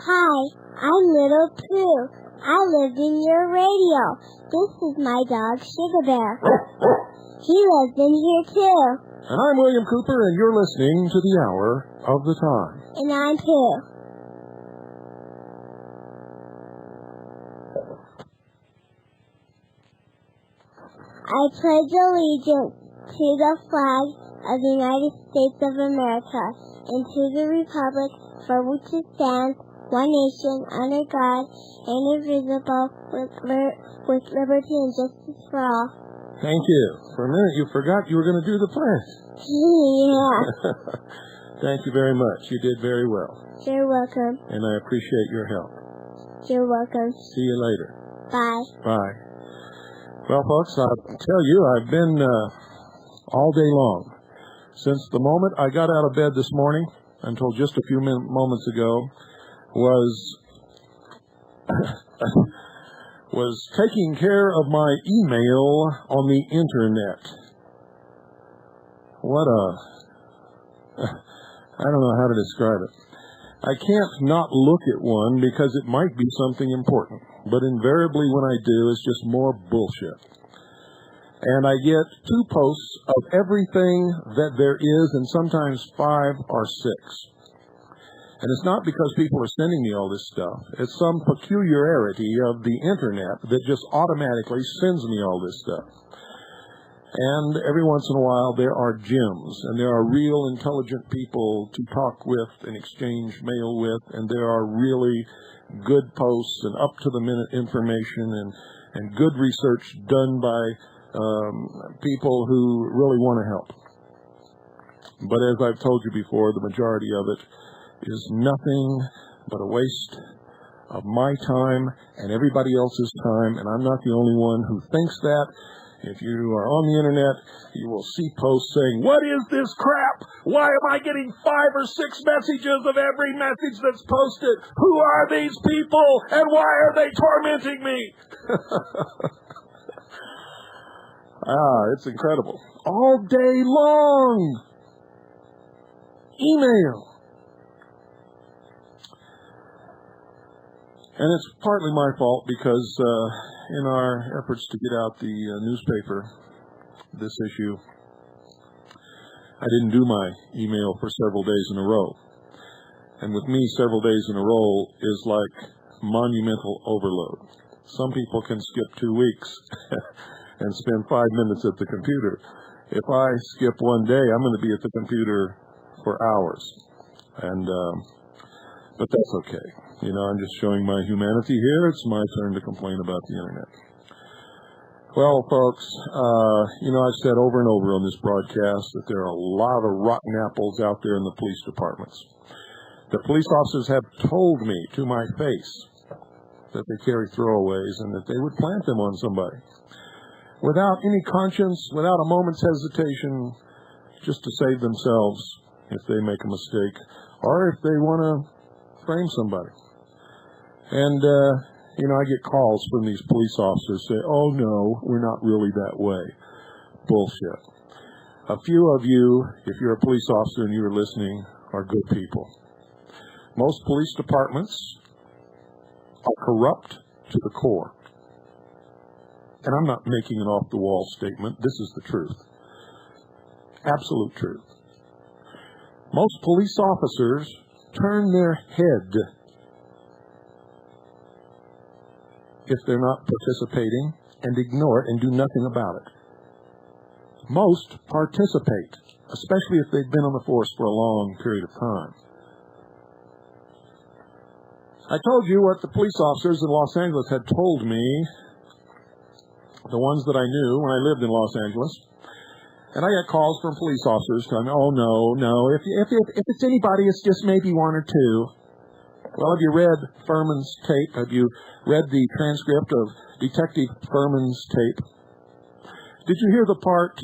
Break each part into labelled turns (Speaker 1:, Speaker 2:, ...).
Speaker 1: Hi, I'm Little Pooh. I live in your radio. This is my dog, Sugar Bear. He lives in here, too.
Speaker 2: And I'm William Cooper, and you're listening to The Hour of the Time.
Speaker 1: And I'm Pooh. I pledge allegiance to the flag of the United States of America and to the republic for which it stands, one nation, under God, indivisible, with liberty and justice for all.
Speaker 2: Thank you. For a minute, you forgot you were going to do the pledge.
Speaker 1: Yeah.
Speaker 2: Thank you very much. You did very well.
Speaker 1: You're welcome.
Speaker 2: And I appreciate your help.
Speaker 1: You're welcome.
Speaker 2: See you later.
Speaker 1: Bye.
Speaker 2: Bye. Well, folks, I'll tell you, I've been all day long. Since the moment I got out of bed this morning until just a few moments ago, was taking care of my email on the internet. I don't know how to describe it. I can't not look at one because it might be something important, but invariably when I do, it's just more bullshit. And I get 2 posts of everything that there is, and sometimes 5 or 6. And it's not because people are sending me all this stuff. It's some peculiarity of the internet that just automatically sends me all this stuff. And every once in a while there are gems, and there are real intelligent people to talk with and exchange mail with, and there are really good posts and up-to-the-minute information and good research done by people who really want to help. But as I've told you before, the majority of it is nothing but a waste of my time and everybody else's time, and I'm not the only one who thinks that. If you are on the internet, you will see posts saying, "What is this crap? Why am I getting 5 or 6 messages of every message that's posted? Who are these people, and why are they tormenting me?" It's incredible. All day long. Email. And it's partly my fault because in our efforts to get out the newspaper, this issue, I didn't do my email for several days in a row. And with me, several days in a row is like monumental overload. Some people can skip 2 weeks and spend 5 minutes at the computer. If I skip one day, I'm going to be at the computer for hours. But that's okay. You know, I'm just showing my humanity here. It's my turn to complain about the internet. Well, folks, I've said over and over on this broadcast that there are a lot of rotten apples out there in the police departments. The police officers have told me to my face that they carry throwaways and that they would plant them on somebody. Without any conscience, without a moment's hesitation, just to save themselves if they make a mistake, or if they want to frame somebody. And, I get calls from these police officers say, "Oh, no, we're not really that way." Bullshit. A few of you, if you're a police officer and you're listening, are good people. Most police departments are corrupt to the core. And I'm not making an off-the-wall statement. This is the truth. Absolute truth. Most police officers turn their head if they're not participating and ignore it and do nothing about it. Most participate, especially if they've been on the force for a long period of time. I told you what the police officers in Los Angeles had told me, the ones that I knew when I lived in Los Angeles. And I got calls from police officers telling me, oh, no, if it's anybody, it's just maybe one or two. Well, have you read Furman's tape? Have you read the transcript of Detective Furman's tape? Did you hear the part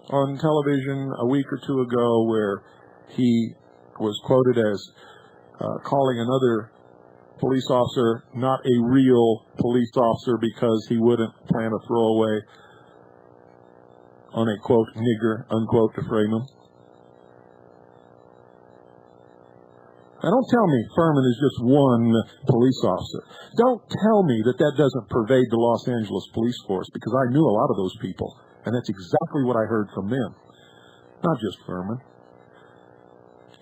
Speaker 2: on television a week or two ago where he was quoted as calling another police officer not a real police officer because he wouldn't plant a throwaway on a, quote, nigger, unquote, to frame him? Now, don't tell me Furman is just one police officer. Don't tell me that that doesn't pervade the Los Angeles police force, because I knew a lot of those people, and that's exactly what I heard from them. Not just Furman.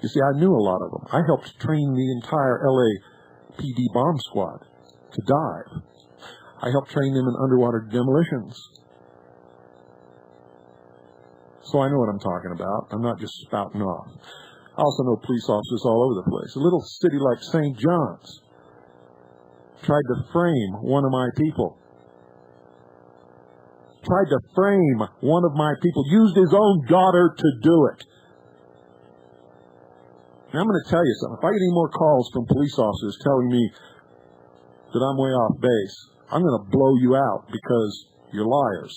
Speaker 2: You see, I knew a lot of them. I helped train the entire LAPD bomb squad to dive. I helped train them in underwater demolitions. So I know what I'm talking about. I'm not just spouting off. I also know police officers all over the place. A little city like St. John's tried to frame one of my people. Used his own daughter to do it. Now, I'm going to tell you something. If I get any more calls from police officers telling me that I'm way off base, I'm going to blow you out because you're liars.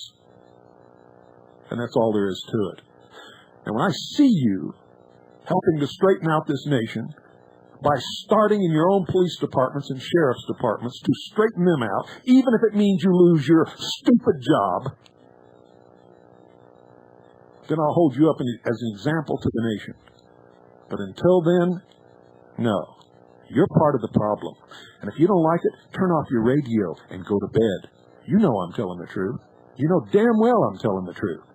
Speaker 2: And that's all there is to it. And when I see you helping to straighten out this nation by starting in your own police departments and sheriff's departments to straighten them out, even if it means you lose your stupid job, then I'll hold you up as an example to the nation. But until then, no. You're part of the problem. And if you don't like it, turn off your radio and go to bed. You know I'm telling the truth. You know damn well I'm telling the truth.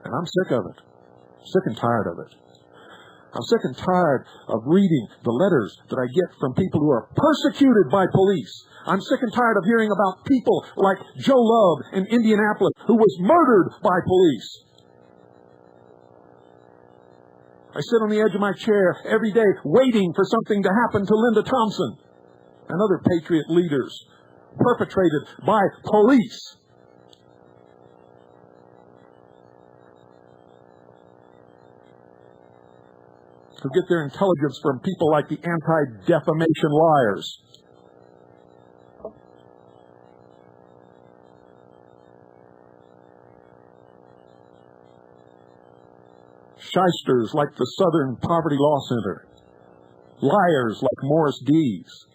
Speaker 2: And I'm sick of it. Sick and tired of it. I'm sick and tired of reading the letters that I get from people who are persecuted by police. I'm sick and tired of hearing about people like Joe Love in Indianapolis who was murdered by police. I sit on the edge of my chair every day waiting for something to happen to Linda Thompson and other patriot leaders perpetrated by police. Who get their intelligence from people like the anti-defamation liars. Shysters like the Southern Poverty Law Center. Liars like Morris Dees.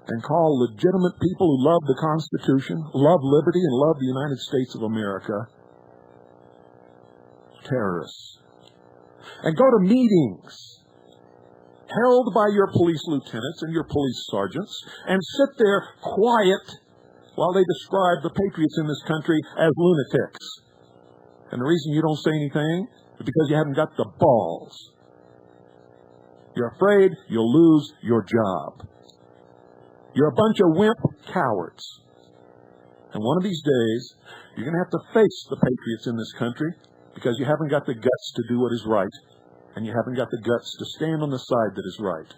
Speaker 2: And call legitimate people who love the Constitution, love liberty, and love the United States of America terrorists. And go to meetings held by your police lieutenants and your police sergeants and sit there quiet while they describe the patriots in this country as lunatics. And the reason you don't say anything is because you haven't got the balls. You're afraid you'll lose your job. You're a bunch of wimp cowards. And one of these days, you're going to have to face the patriots in this country because you haven't got the guts to do what is right, and you haven't got the guts to stand on the side that is right.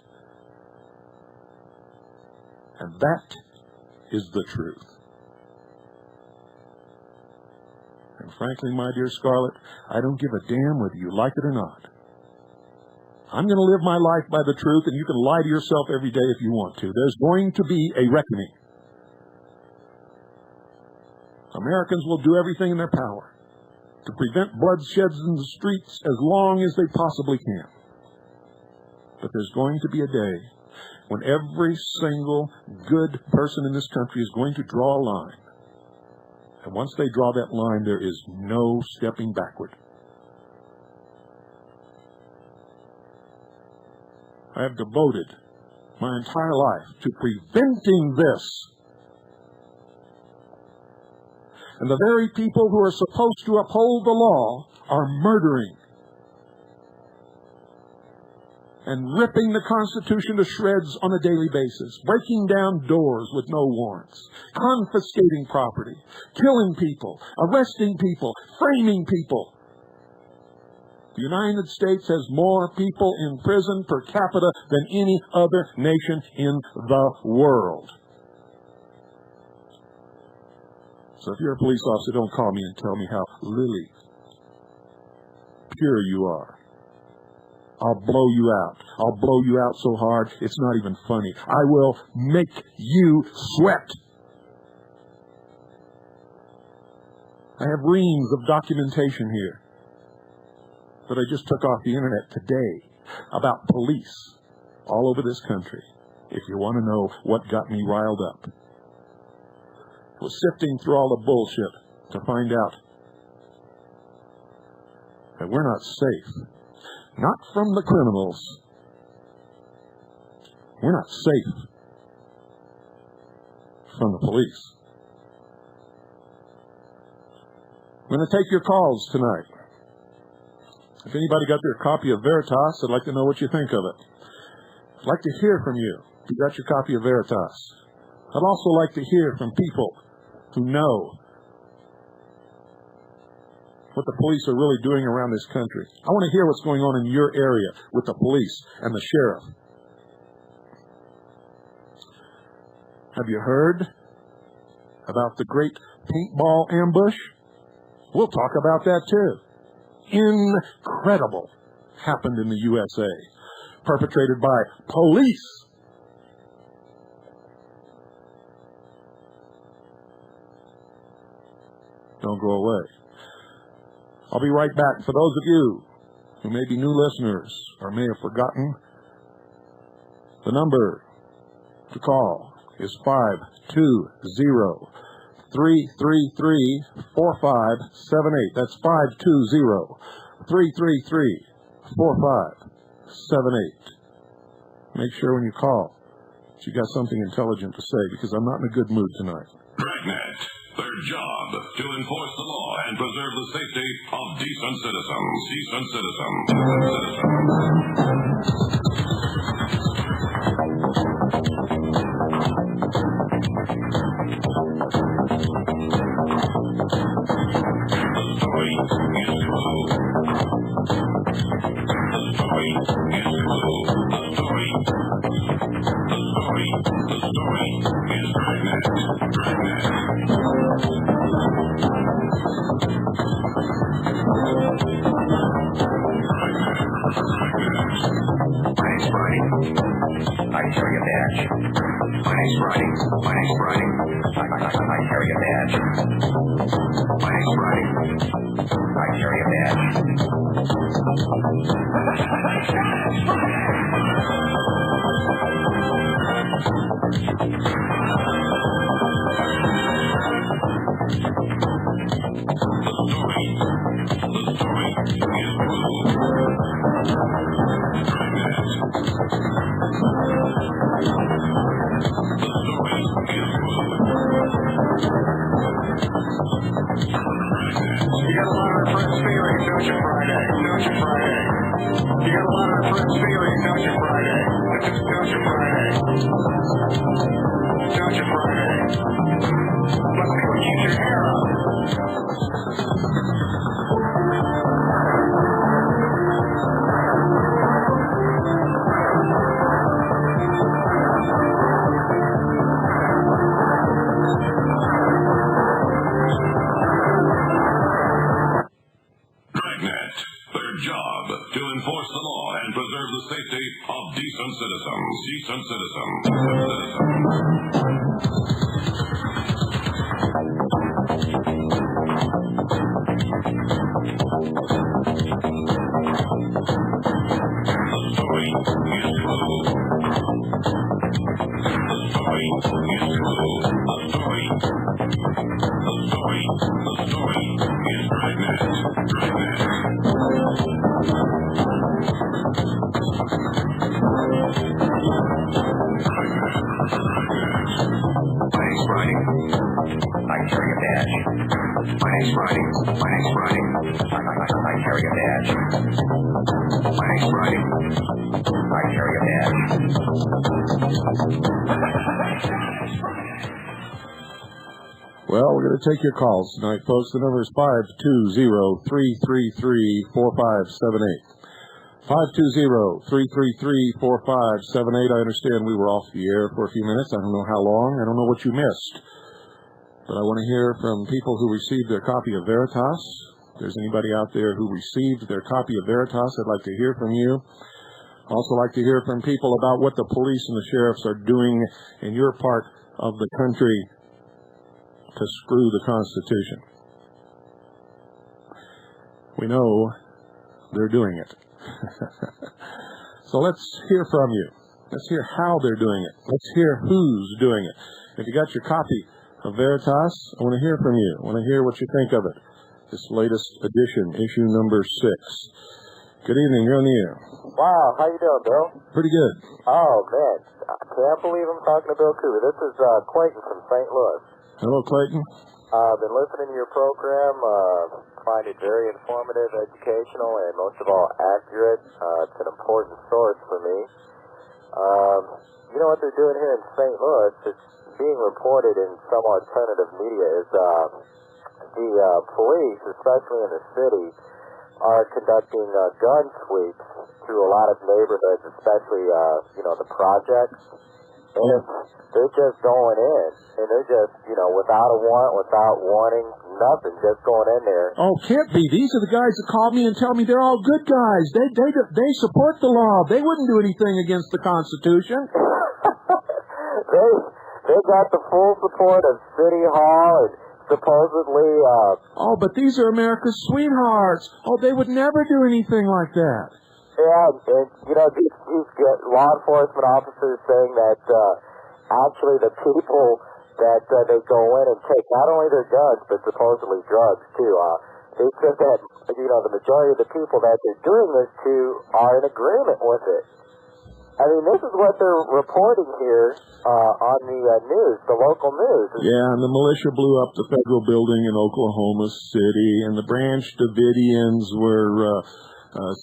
Speaker 2: And that is the truth. And frankly, my dear Scarlett, I don't give a damn whether you like it or not. I'm going to live my life by the truth, and you can lie to yourself every day if you want to. There's going to be a reckoning. Americans will do everything in their power to prevent bloodsheds in the streets as long as they possibly can. But there's going to be a day when every single good person in this country is going to draw a line. And once they draw that line, there is no stepping backward. I have devoted my entire life to preventing this. And the very people who are supposed to uphold the law are murdering and ripping the Constitution to shreds on a daily basis, breaking down doors with no warrants, confiscating property, killing people, arresting people, framing people. The United States has more people in prison per capita than any other nation in the world. So if you're a police officer, don't call me and tell me how lily pure you are. I'll blow you out. I'll blow you out so hard, it's not even funny. I will make you sweat. I have reams of documentation here that I just took off the internet today about police all over this country, if you want to know what got me riled up. I was sifting through all the bullshit to find out that we're not safe. Not from the criminals. We're not safe from the police. I'm going to take your calls tonight. If anybody got their copy of Veritas, I'd like to know what you think of it. I'd like to hear from you if you got your copy of Veritas. I'd also like to hear from people who know what the police are really doing around this country. I want to hear what's going on in your area with the police and the sheriff. Have you heard about the great paintball ambush? We'll talk about that too. Incredible happened in the USA, perpetrated by police. Don't go away. I'll be right back. For those of you who may be new listeners or may have forgotten, the number to call is 520-333-4578. That's 520-333-4578. Make sure when you call that you got something intelligent to say, because I'm not in a good mood tonight.
Speaker 3: Dragnet. Their job to enforce the law and preserve the safety of decent citizens. Decent citizens. The story is true. The story is true. The story is Dragnet. Dragnet.
Speaker 4: I carry a badge. My name's Roddy. My name's Roddy. I carry a badge. My name's Roddy. I carry a badge. The story is true. You got a lot of reference feelings, don't you, Friday? Don't you, Friday? You got a lot of reference feelings, don't you, Friday? Don't you, Friday? Don't you, Friday? Let's see what keeps your hair up.
Speaker 3: To enforce the law and preserve the safety of decent citizens. Decent citizens. The story is true. The story is true. The story is Dragnet. Dragnet. My name's Roddy. I carry a badge. My name's Roddy. My name's Roddy. I carry a badge. My name's Roddy. I
Speaker 4: carry a badge.
Speaker 2: Well, we're going to take your calls tonight, folks. The number is 520-333-4578. 520-333-4578. I understand we were off the air for a few minutes. I don't know how long. I don't know what you missed. But I want to hear from people who received their copy of Veritas. If there's anybody out there who received their copy of Veritas, I'd like to hear from you. Also like to hear from people about what the police and the sheriffs are doing in your part of the country to screw the Constitution. We know they're doing it. So let's hear from you. Let's hear how they're doing it. Let's hear who's doing it. If you got your copy of Veritas, I want to hear from you. I want to hear what you think of it. This latest edition, issue number 6. Good evening, you're on the air.
Speaker 5: Wow, how you doing, Bill?
Speaker 2: Pretty good.
Speaker 5: Oh, man, I can't believe I'm talking to Bill Cooper. This is Clayton from St. Louis.
Speaker 2: Hello, Clayton.
Speaker 5: I've been listening to your program, find it very informative, educational, and most of all, accurate. It's an important source for me. You know what they're doing here in St. Louis? It's being reported in some alternative media is the police, especially in the city, are conducting gun sweeps through a lot of neighborhoods, especially, the projects. And they're just going in, and they're just, without a warrant, without warning, nothing, just going in there.
Speaker 2: Oh, can't be. These are the guys that call me and tell me they're all good guys. They support the law. They wouldn't do anything against the Constitution.
Speaker 5: They got the full support of City Hall and supposedly...
Speaker 2: Oh, but these are America's sweethearts. Oh, they would never do anything like that.
Speaker 5: Yeah, and these law enforcement officers saying that actually the people that they go in and take not only their guns, but supposedly drugs, too. They said that, the majority of the people that they're doing this to are in agreement with it. I mean, this is what they're reporting here on the news, the local news.
Speaker 2: Yeah, and the militia blew up the federal building in Oklahoma City, and the Branch Davidians were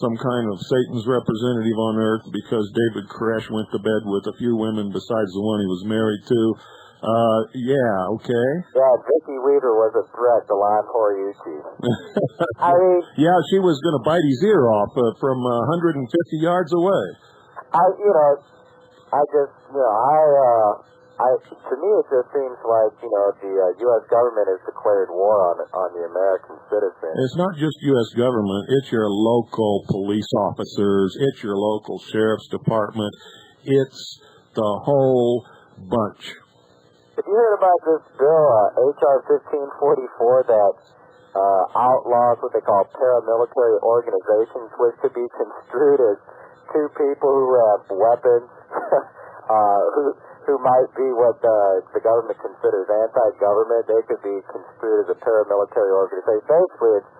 Speaker 2: some kind of Satan's representative on earth because David Koresh went to bed with a few women besides the one he was married to. Okay.
Speaker 5: Yeah, Vicky Weaver was a threat to Lon Horiuchi. I mean...
Speaker 2: Yeah, she was going to bite his ear off from 150 yards away.
Speaker 5: To me, it just seems like, the U.S. government has declared war on the American citizen.
Speaker 2: It's not just U.S. government. It's your local police officers. It's your local sheriff's department. It's the whole bunch.
Speaker 5: Have you heard about this bill, H.R. 1544, that outlaws what they call paramilitary organizations, which could be construed as two people who have weapons, who might be what the government considers anti-government. They could be construed as a paramilitary organization. Basically, it's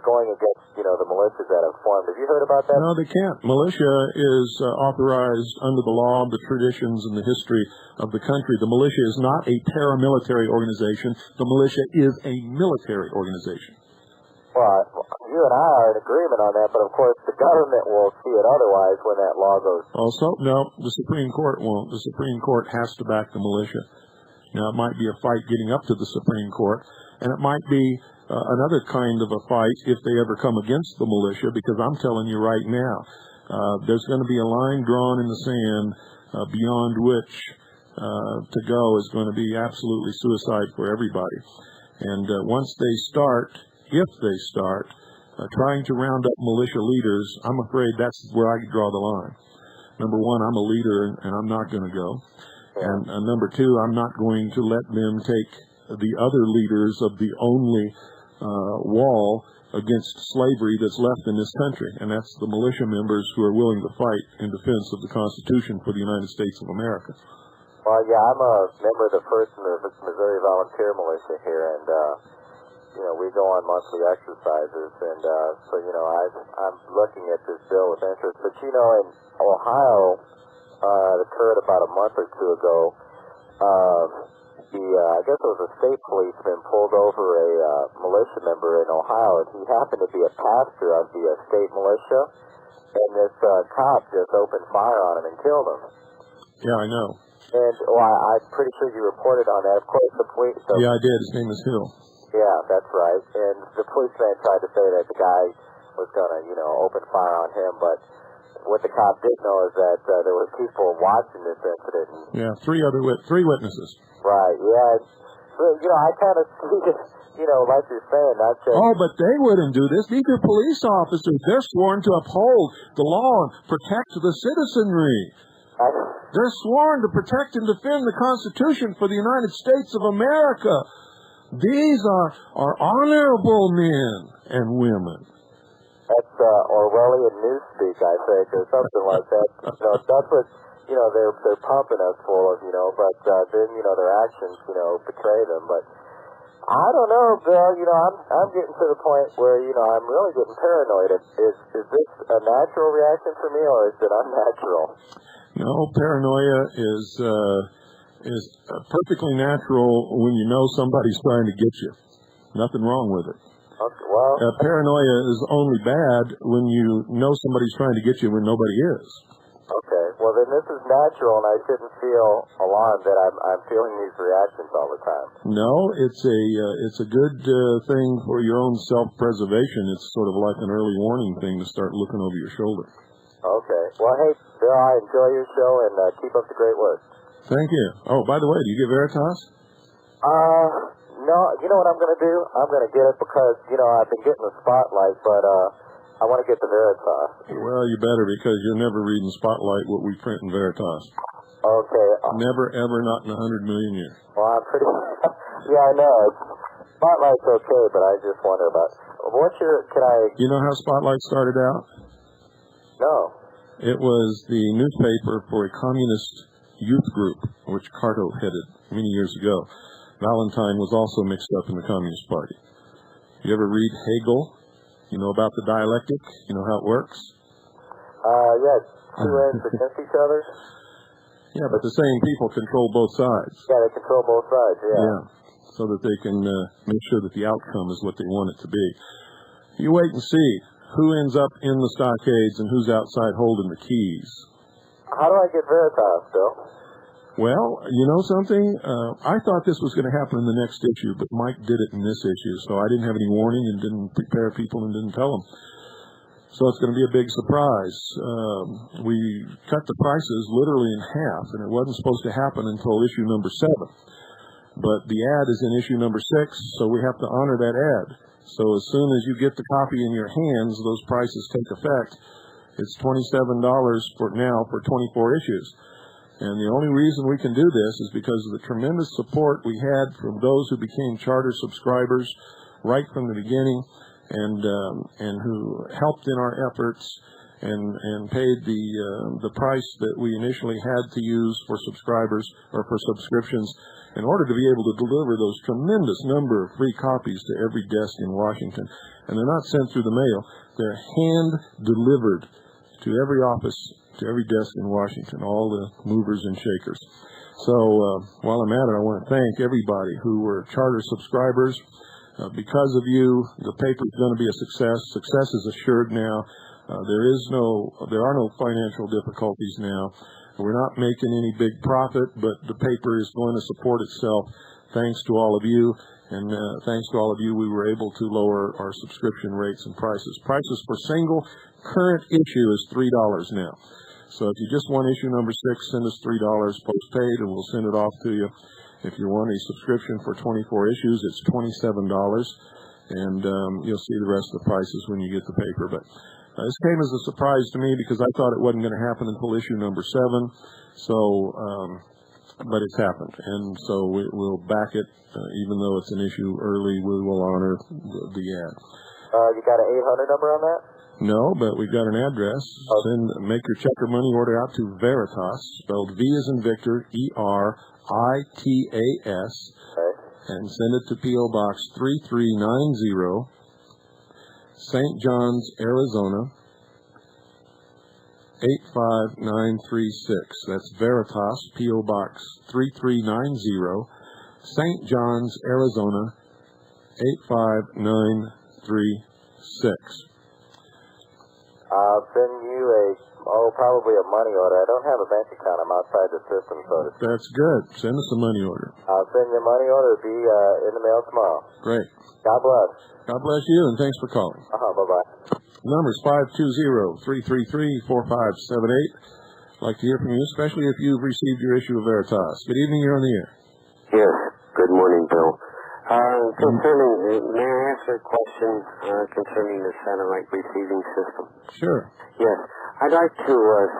Speaker 5: going against, the militias that have formed. Have you heard about that?
Speaker 2: No, they can't. Militia is authorized under the law, the traditions, and the history of the country. The militia is not a paramilitary organization. The militia is a military organization.
Speaker 5: Well, you and I are in agreement on that, but of course the government will see it otherwise when that law goes.
Speaker 2: Also, no, the Supreme Court won't. The Supreme Court has to back the militia. Now, it might be a fight getting up to the Supreme Court, and it might be another kind of a fight if they ever come against the militia, because I'm telling you right now, there's going to be a line drawn in the sand beyond which to go is going to be absolutely suicide for everybody. And once they start, if they start, trying to round up militia leaders, I'm afraid that's where I draw the line. Number one, I'm a leader, and I'm not going to go. And number two, I'm not going to let them take the other leaders of the only wall against slavery that's left in this country, and that's the militia members who are willing to fight in defense of the Constitution for the United States of America.
Speaker 5: Well, yeah, I'm a member of the 1st Missouri Volunteer Militia here, and we go on monthly exercises, and so I'm looking at this bill with interest. But in Ohio, it occurred about a month or two ago. I guess it was a state policeman pulled over a militia member in Ohio, and he happened to be a pastor of the state militia. and this cop just opened fire on him and killed him.
Speaker 2: Yeah, I know.
Speaker 5: And I'm pretty sure you reported on that. Of course, the police.
Speaker 2: Yeah, I did. His name is Hill.
Speaker 5: Yeah, that's right. And the policeman tried to say that the guy was going to, open fire on him, but what the cop did know is that there were people watching this incident.
Speaker 2: Yeah, three witnesses.
Speaker 5: Right, yeah. So, I kind of see it, like you're saying, not just...
Speaker 2: Oh, but they wouldn't do this. These are police officers. They're sworn to uphold the law and protect the citizenry. They're sworn to protect and defend the Constitution for the United States of America. These are honorable men and women.
Speaker 5: That's Orwellian newspeak, I think, or something like that. That's what, they're pumping us full of, but then, their actions, betray them. But I don't know, Bill, I'm getting to the point where, I'm really getting paranoid. Is this a natural reaction for me, or is it unnatural?
Speaker 2: No, paranoia is perfectly natural when you know somebody's trying to get you. Nothing wrong with it.
Speaker 5: Okay, well...
Speaker 2: paranoia is only bad when you know somebody's trying to get you when nobody is.
Speaker 5: Okay, well then this is natural, and I shouldn't feel alarmed that I'm feeling these reactions all the time.
Speaker 2: No, it's a good thing for your own self-preservation. It's sort of like an early warning thing to start looking over your shoulder.
Speaker 5: Okay, well hey, Bill, I enjoy your show, and keep up the great work.
Speaker 2: Thank you. Oh, by the way, do you get Veritas?
Speaker 5: No, you know what I'm going to do? I'm going to get it because, I've been getting the Spotlight, but I want to get the Veritas.
Speaker 2: Well, you better, because you'll never read in Spotlight what we print in Veritas.
Speaker 5: Okay.
Speaker 2: Never, ever, not in 100 million years.
Speaker 5: Well, I'm pretty... yeah, I know. Spotlight's okay, but I just wonder about...
Speaker 2: You know how Spotlight started out?
Speaker 5: No.
Speaker 2: It was the newspaper for a communist youth group, which Carto headed many years ago. Valentine was also mixed up in the Communist Party. You ever read Hegel? You know about the dialectic? You know how it works?
Speaker 5: Yeah, two ends against each other.
Speaker 2: Yeah, but the same people control both sides.
Speaker 5: Yeah, they control both sides, yeah.
Speaker 2: Yeah, so that they can make sure that the outcome is what they want it to be. You wait and see who ends up in the stockades and who's outside holding the keys.
Speaker 5: How do I get Veritas, Bill?
Speaker 2: Well, you know something? I thought this was going to happen in the next issue, but Mike did it in this issue, so I didn't have any warning and didn't prepare people and didn't tell them. So it's going to be a big surprise. We cut the prices literally in half, and it wasn't supposed to happen until issue number 7. But the ad is in issue number 6, so we have to honor that ad. So as soon as you get the copy in your hands, those prices take effect. It's $27 for now for 24 issues. And the only reason we can do this is because of the tremendous support we had from those who became charter subscribers right from the beginning, and who helped in our efforts and paid the price that we initially had to use for subscribers or for subscriptions in order to be able to deliver those tremendous number of free copies to every desk in Washington. And they're not sent through the mail; they're hand delivered to every office, to every desk in Washington, all the movers and shakers. So while I'm at it, I want to thank everybody who were charter subscribers. Because of you, the paper is going to be a success. Success is assured now. There are no financial difficulties now. We're not making any big profit, but the paper is going to support itself thanks to all of you. And thanks to all of you, we were able to lower our subscription rates and prices. Prices for single current issue is $3 now. So if you just want issue number 6, send us $3 postpaid, and we'll send it off to you. If you want a subscription for 24 issues, it's $27, and you'll see the rest of the prices when you get the paper. But this came as a surprise to me because I thought it wasn't going to happen until issue number 7. So, but it's happened, and so we'll back it, even though it's an issue early. We will honor the ad.
Speaker 5: You got an 800 number on that?
Speaker 2: No, but we've got an address. Make your check or money order out to Veritas, spelled V as in Victor, E-R-I-T-A-S, and send it to P.O. Box 3390, St. John's, Arizona, 85936. That's Veritas, P.O. Box 3390, St. John's, Arizona, 85936.
Speaker 5: I'll send you probably a money order. I don't have a bank account. I'm outside the system, so to speak.
Speaker 2: That's good. Send us a money order.
Speaker 5: I'll send you a money order. It'll be in the mail tomorrow.
Speaker 2: Great.
Speaker 5: God bless.
Speaker 2: God bless you, and thanks for calling.
Speaker 5: Bye-bye.
Speaker 2: The number is 520-333-4578. I'd like to hear from you, especially if you've received your issue of Veritas. Good evening. You're on the air.
Speaker 6: Yes. Good morning, Bill. May I ask a question concerning the satellite receiving system?
Speaker 2: Sure.
Speaker 6: Yes. I'd like to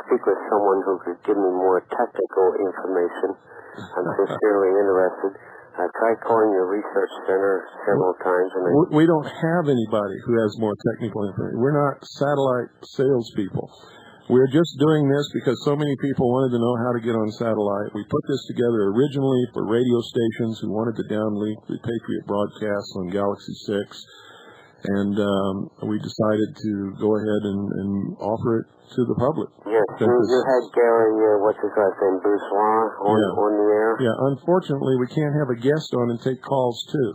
Speaker 6: speak with someone who could give me more technical information. I'm sincerely interested. I've tried calling your research center several times.
Speaker 2: We don't have anybody who has more technical information. We're not satellite salespeople. We're just doing this because so many people wanted to know how to get on satellite. We put this together originally for radio stations who wanted to downlink the Patriot broadcasts on Galaxy 6. And we decided to go ahead and offer it to the public.
Speaker 6: Yes, you had Gary, what's his last name, Boussoir on the air?
Speaker 2: Yeah, unfortunately, we can't have a guest on and take calls, too.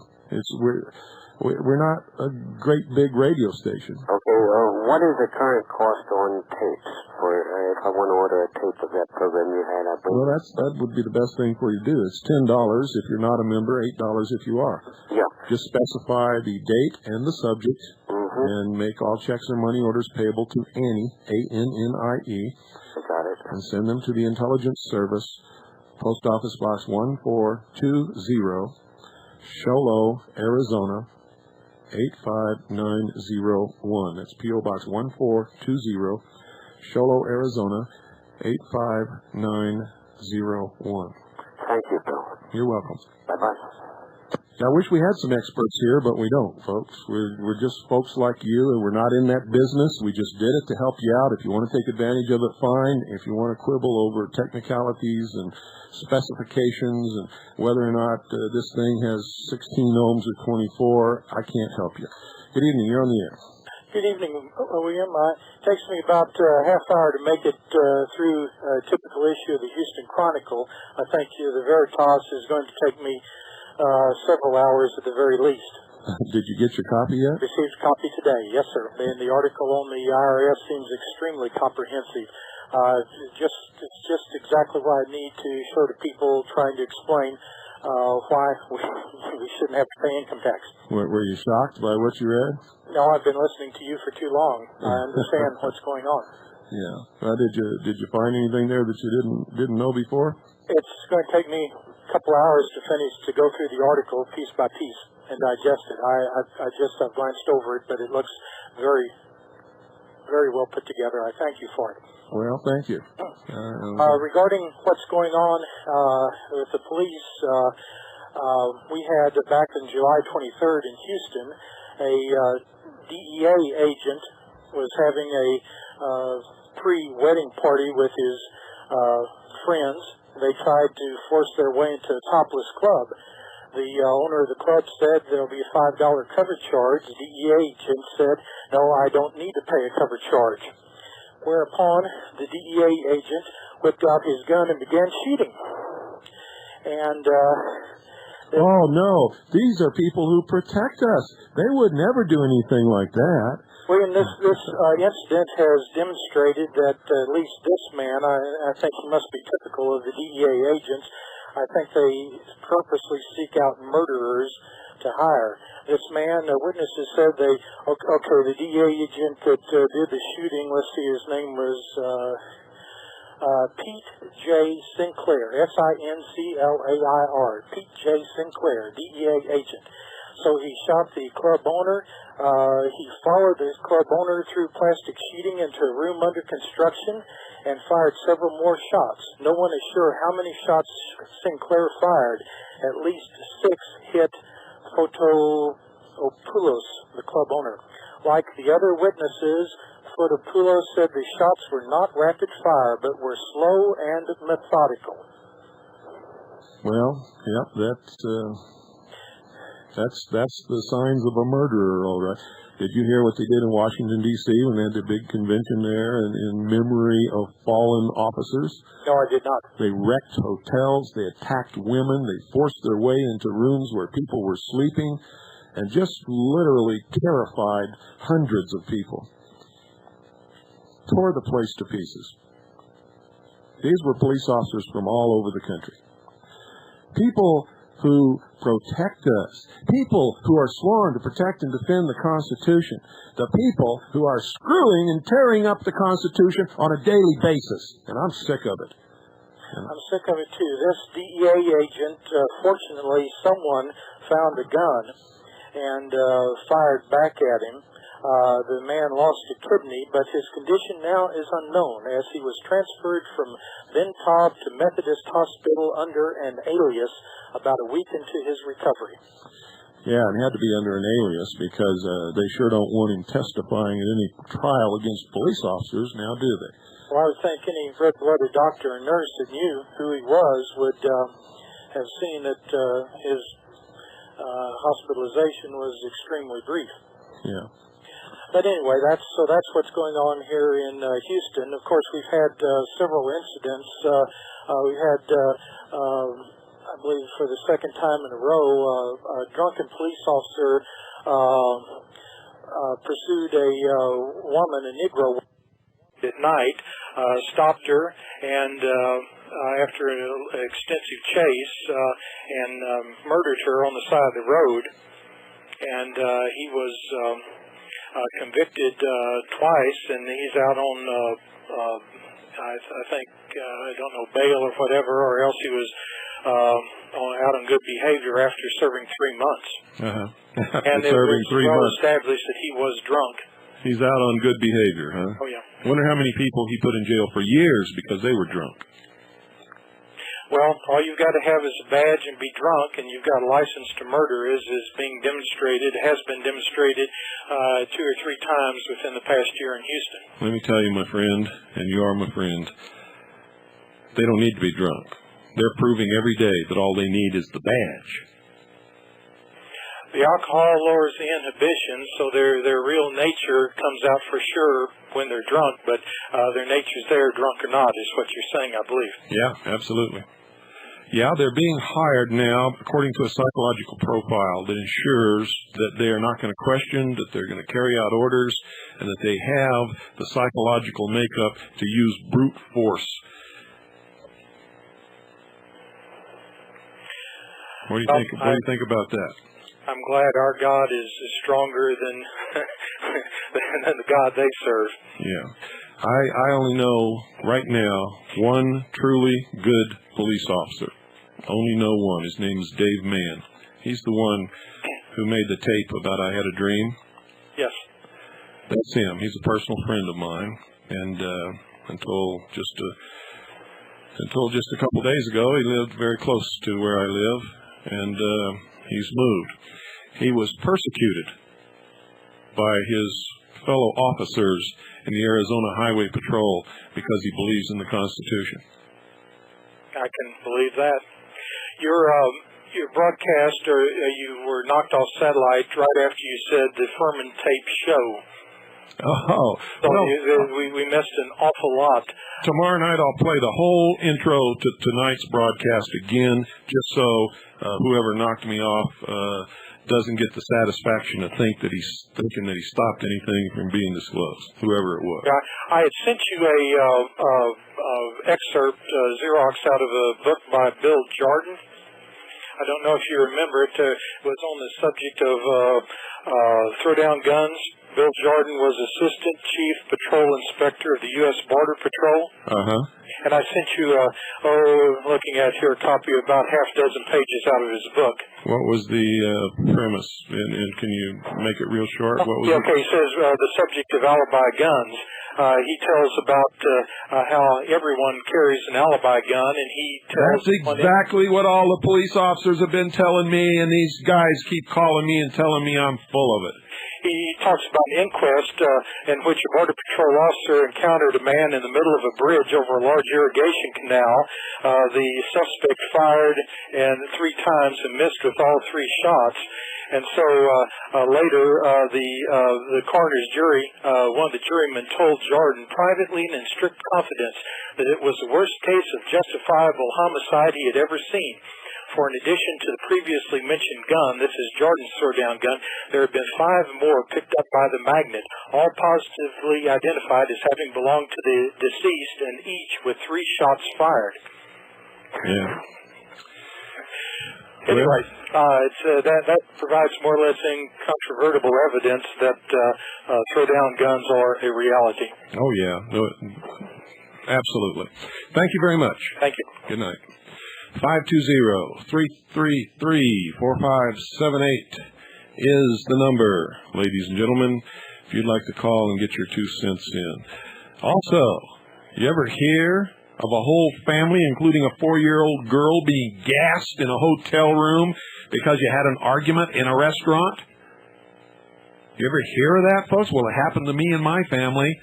Speaker 2: We're not a great big radio station.
Speaker 6: Okay, what is the current cost on tapes for if I want to order a tape of that program you had?
Speaker 2: Well, that would be the best thing for you to do. It's $10 if you're not a member, $8 if you are.
Speaker 6: Yeah.
Speaker 2: Just specify the date and the subject, and make all checks or money orders payable to Annie, A-N-N-I-E.
Speaker 6: Got it.
Speaker 2: And send them to the Intelligence Service, Post Office Box 1420, Sholo, Arizona, 85901. That's P.O. Box 1420, Sholo, Arizona, 85901.
Speaker 6: Thank you, Bill.
Speaker 2: You're welcome.
Speaker 6: Bye-bye.
Speaker 2: I wish we had some experts here, but we don't, folks. We're just folks like you, and we're not in that business. We just did it to help you out. If you want to take advantage of it, fine. If you want to quibble over technicalities and specifications and whether or not this thing has 16 ohms or 24, I can't help you. Good evening. You're on the air.
Speaker 7: Good evening, William. It takes me about a half hour to make it through a typical issue of the Houston Chronicle. I think the Veritas is going to take me several hours at the very least.
Speaker 2: Did you get your copy yet?
Speaker 7: Received a copy today, yes, sir. And the article on the IRS seems extremely comprehensive. It's just exactly what I need to show to people trying to explain why we shouldn't have to pay income tax.
Speaker 2: Were you shocked by what you read?
Speaker 7: No, I've been listening to you for too long. I understand what's going on.
Speaker 2: Yeah. Did you find anything there that you didn't know before?
Speaker 7: It's going to take me a couple hours to go through the article piece by piece and digest it. I've glanced over it, but it looks very, very well put together. I thank you for it.
Speaker 2: Well, thank you.
Speaker 7: Regarding what's going on with the police, we had back on July 23rd in Houston, a DEA agent was having a pre-wedding party with his friends. They tried to force their way into a topless club. The owner of the club said there'll be a $5 cover charge. The DEA agent said, no, I don't need to pay a cover charge. Whereupon the DEA agent whipped out his gun and began shooting. And
Speaker 2: oh, no. These are people who protect us. They would never do anything like that.
Speaker 7: William, this incident has demonstrated that at least this man, I think he must be typical of the DEA agents. I think they purposely seek out murderers to hire. This man, witnesses said the DEA agent that did the shooting, let's see, his name was Pete J. Sinclair, Sinclair, Pete J. Sinclair, DEA agent. So he shot the club owner. He followed the club owner through plastic sheeting into a room under construction and fired several more shots. No one is sure how many shots Sinclair fired. At least 6 hit Fotopoulos, the club owner. Like the other witnesses, Fotopoulos said the shots were not rapid fire, but were slow and methodical.
Speaker 2: Well, yeah, that's the signs of a murderer, all right. Did you hear what they did in Washington, D.C. when they had the big convention there in memory of fallen officers?
Speaker 7: No, I did not.
Speaker 2: They wrecked hotels. They attacked women. They forced their way into rooms where people were sleeping and just literally terrified hundreds of people. tore the place to pieces. These were police officers from all over the country. People who protect us. People who are sworn to protect and defend the Constitution. The people who are screwing and tearing up the Constitution on a daily basis. And I'm sick of it.
Speaker 7: I'm sick of it too. This DEA agent, fortunately, someone found a gun and fired back at him. The man lost a kidney, but his condition now is unknown as he was transferred from Ben Cobb to Methodist Hospital under an alias about a week into his recovery.
Speaker 2: Yeah, and he had to be under an alias because they sure don't want him testifying at any trial against police officers now, do they?
Speaker 7: Well, I would think any red-blooded doctor and nurse that knew who he was would have seen that his hospitalization was extremely brief.
Speaker 2: Yeah.
Speaker 7: But anyway, that's what's going on here in Houston. Of course, we've had several incidents. We had, I believe, for the second time in a row, a drunken police officer pursued a woman, a Negro, at night, stopped her, and after an extensive chase, and murdered her on the side of the road. And he was convicted twice, and he's out on, I think, I don't know, bail or whatever, or else he was out on good behavior after serving 3 months. And it was well established that he was drunk.
Speaker 2: He's out on good behavior, huh?
Speaker 7: Oh, yeah.
Speaker 2: Wonder how many people he put in jail for years because they were drunk.
Speaker 7: Well, all you've got to have is a badge and be drunk, and you've got a license to murder, is being demonstrated, has been demonstrated 2 or 3 times within the past year in Houston.
Speaker 2: Let me tell you, my friend, and you are my friend, they don't need to be drunk. They're proving every day that all they need is the badge.
Speaker 7: The alcohol lowers the inhibition, so their real nature comes out for sure when they're drunk, but their nature's there, drunk or not, is what you're saying, I believe.
Speaker 2: Yeah, absolutely. Yeah, they're being hired now according to a psychological profile that ensures that they are not going to question, that they're going to carry out orders, and that they have the psychological makeup to use brute force. What do you think? What do you think about that?
Speaker 7: I'm glad our God is stronger than than the God they serve.
Speaker 2: Yeah. I only know right now one truly good police officer. Only know one. His name is Dave Mann. He's the one who made the tape about I Had a Dream.
Speaker 7: Yes.
Speaker 2: That's him. He's a personal friend of mine. And until just a couple days ago, he lived very close to where I live. And he's moved. He was persecuted by his fellow officers in the Arizona Highway Patrol because he believes in the Constitution.
Speaker 7: I can believe that. Your broadcast, you were knocked off satellite right after you said the Furman Tape Show.
Speaker 2: Oh,
Speaker 7: so
Speaker 2: well,
Speaker 7: we missed an awful lot.
Speaker 2: Tomorrow night I'll play the whole intro to tonight's broadcast again, just so whoever knocked me off doesn't get the satisfaction of thinking that he stopped anything from being disclosed, whoever it was.
Speaker 7: I had sent you a excerpt, Xerox, out of a book by Bill Jordan. I don't know if you remember it. It was on the subject of throw down guns. Bill Jordan was Assistant Chief Patrol Inspector of the U.S. Border Patrol. And I sent you, looking at here, a copy of about half a dozen pages out of his book.
Speaker 2: What was the premise? And can you make it real short? What was it?
Speaker 7: Okay, he says the subject of alibi guns. He tells about how everyone carries an alibi gun, and he tells...
Speaker 2: That's exactly what all the police officers have been telling me, and these guys keep calling me and telling me I'm full of it.
Speaker 7: He talks about an inquest in which a Border Patrol officer encountered a man in the middle of a bridge over a large irrigation canal. The suspect fired 3 times and missed with all 3 shots. And so later, the coroner's jury, one of the jurymen told Jordan privately and in strict confidence that it was the worst case of justifiable homicide he had ever seen. for in addition to the previously mentioned gun, this is Jordan's throwdown gun, there have been 5 more picked up by the magnet, all positively identified as having belonged to the deceased, and each with 3 shots fired.
Speaker 2: Yeah.
Speaker 7: Anyway, that provides more or less incontrovertible evidence that throwdown guns are a reality.
Speaker 2: Oh, yeah. No, absolutely. Thank you very much.
Speaker 7: Thank you.
Speaker 2: Good night. 520-333-4578 is the number, ladies and gentlemen, if you'd like to call and get your 2 cents in. Also, you ever hear of a whole family, including a 4-year-old girl, being gassed in a hotel room because you had an argument in a restaurant? You ever hear of that, folks? Well, it happened to me and my family.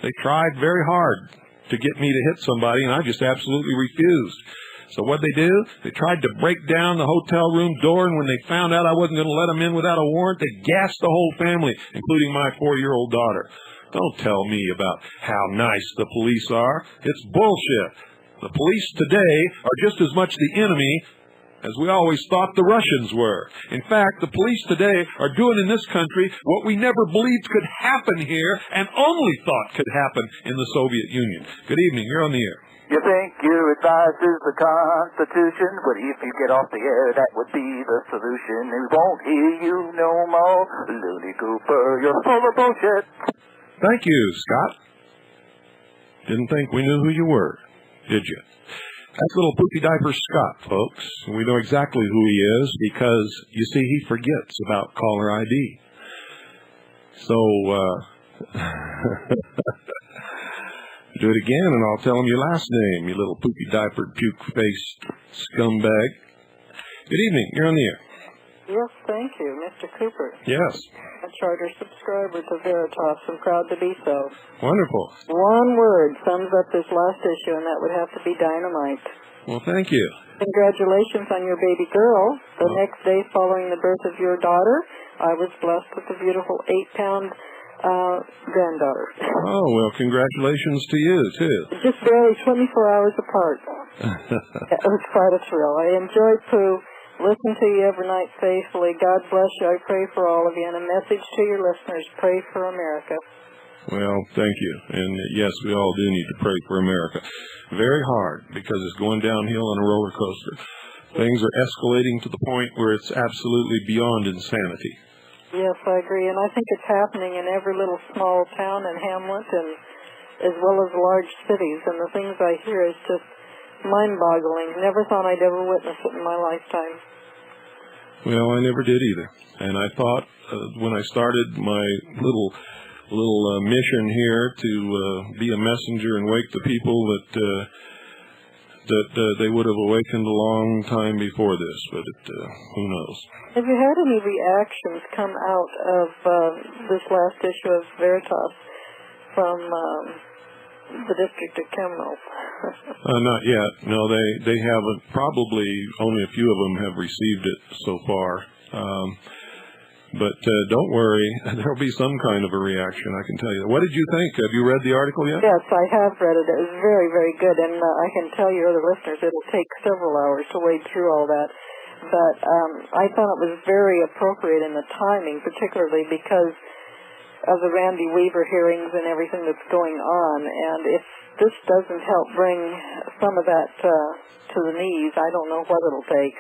Speaker 2: They tried very hard to get me to hit somebody, and I just absolutely refused. So what they do? They tried to break down the hotel room door, and when they found out I wasn't going to let them in without a warrant, they gassed the whole family, including my 4-year-old daughter. Don't tell me about how nice the police are. It's bullshit. The police today are just as much the enemy as we always thought the Russians were. In fact, the police today are doing in this country what we never believed could happen here and only thought could happen in the Soviet Union. Good evening. You're on the air.
Speaker 8: You think your advice is the Constitution, but if you get off the air, that would be the solution. We won't hear you no more, Looney Cooper. You're full of bullshit.
Speaker 2: Thank you, Scott. Didn't think we knew who you were, did you? That's little poopy diaper Scott, folks. We know exactly who he is because, you see, he forgets about caller ID. So, do it again and I'll tell him your last name, you little poopy diapered, puke-faced scumbag. Good evening. You're on the air.
Speaker 9: Yes, thank you, Mr. Cooper.
Speaker 2: Yes.
Speaker 9: A charter subscriber to Veritas and proud to be so.
Speaker 2: Wonderful.
Speaker 9: One word sums up this last issue, and that would have to be dynamite.
Speaker 2: Well, thank you.
Speaker 9: Congratulations on your baby girl. The next day following the birth of your daughter, I was blessed with a beautiful 8-pound granddaughter.
Speaker 2: Oh, well, congratulations to you, too.
Speaker 9: Just barely 24 hours apart. It was quite a thrill. I enjoyed Pooh. Listen to you every night faithfully. God bless you. I pray for all of you. And a message to your listeners, pray for America.
Speaker 2: Well, thank you. And yes, we all do need to pray for America. Very hard, because it's going downhill on a roller coaster. Things are escalating to the point where it's absolutely beyond insanity.
Speaker 9: Yes, I agree. And I think it's happening in every little small town and hamlet, and as well as large cities. And the things I hear is just mind-boggling. Never thought I'd ever witness it in my lifetime.
Speaker 2: Well, I never did either. And I thought when I started my little mission here to be a messenger and wake the people that they would have awakened a long time before this, but who knows?
Speaker 9: Have you had any reactions come out of this last issue of Veritas from the District of Criminals?
Speaker 2: Not yet. No, they haven't. Probably only a few of them have received it so far. But don't worry, there'll be some kind of a reaction, I can tell you. What did you think? Have you read the article yet?
Speaker 9: Yes, I have read it. It was very, very good, and I can tell your other listeners it'll take several hours to wade through all that. But I thought it was very appropriate in the timing, particularly because of the Randy Weaver hearings and everything that's going on. And if this doesn't help bring some of that to the knees, I don't know what it'll take.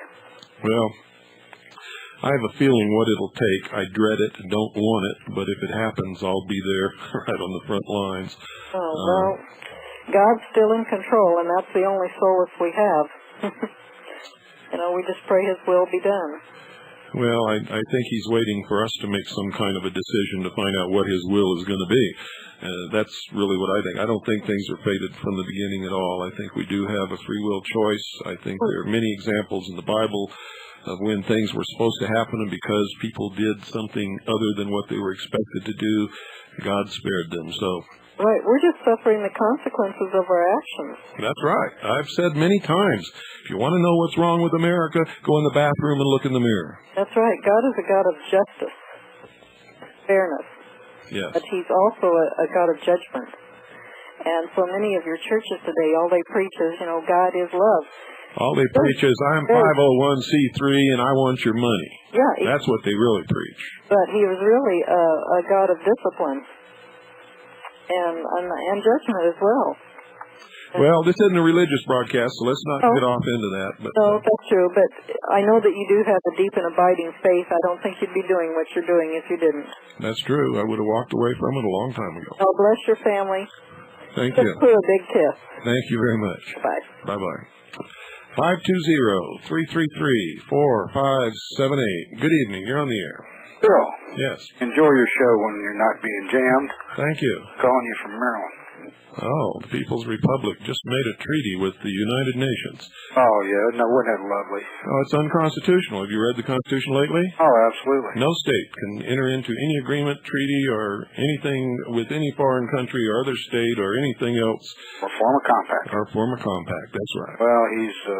Speaker 2: Well, I have a feeling what it'll take. I dread it, don't want it, but if it happens, I'll be there right on the front lines.
Speaker 9: Oh, well, God's still in control, and that's the only solace we have. We just pray His will be done.
Speaker 2: Well, I think He's waiting for us to make some kind of a decision to find out what His will is going to be. That's really what I think. I don't think things are fated from the beginning at all. I think we do have a free will choice. I think there are many examples in the Bible of when things were supposed to happen, and because people did something other than what they were expected to do, God spared them. So,
Speaker 9: right, we're just suffering the consequences of our actions.
Speaker 2: That's right. I've said many times, if you want to know what's wrong with America, go in the bathroom and look in the mirror.
Speaker 9: That's right. God is a God of justice, fairness.
Speaker 2: Yes.
Speaker 9: But He's also a God of judgment. And so many of your churches today, all they preach is, God is love.
Speaker 2: All they preach is, I'm 501c3 and I want your money.
Speaker 9: Yeah.
Speaker 2: That's what they really preach.
Speaker 9: But he was really a God of discipline and judgment as well.
Speaker 2: Well, this isn't a religious broadcast, so let's not get off into that. But,
Speaker 9: no, that's true. But I know that you do have a deep and abiding faith. I don't think you'd be doing what you're doing if you didn't.
Speaker 2: That's true. I would have walked away from it a long time ago.
Speaker 9: God bless your family.
Speaker 2: Thank you.
Speaker 9: Just put a big kiss.
Speaker 2: Thank you very much.
Speaker 9: Bye.
Speaker 2: Bye-bye. 520-333-4578. Good evening. You're on the air.
Speaker 10: Bill.
Speaker 2: Yes.
Speaker 10: Enjoy your show when you're not being jammed.
Speaker 2: Thank you.
Speaker 10: Calling you from Maryland.
Speaker 2: Oh, the People's Republic just made a treaty with the United Nations.
Speaker 10: Oh, yeah. No, wasn't that lovely?
Speaker 2: Oh, it's unconstitutional. Have you read the Constitution lately?
Speaker 10: Oh, absolutely.
Speaker 2: No state can enter into any agreement, treaty, or anything with any foreign country or other state or anything else.
Speaker 10: Or form a compact.
Speaker 2: Or form a compact, that's right.
Speaker 10: Well, he's a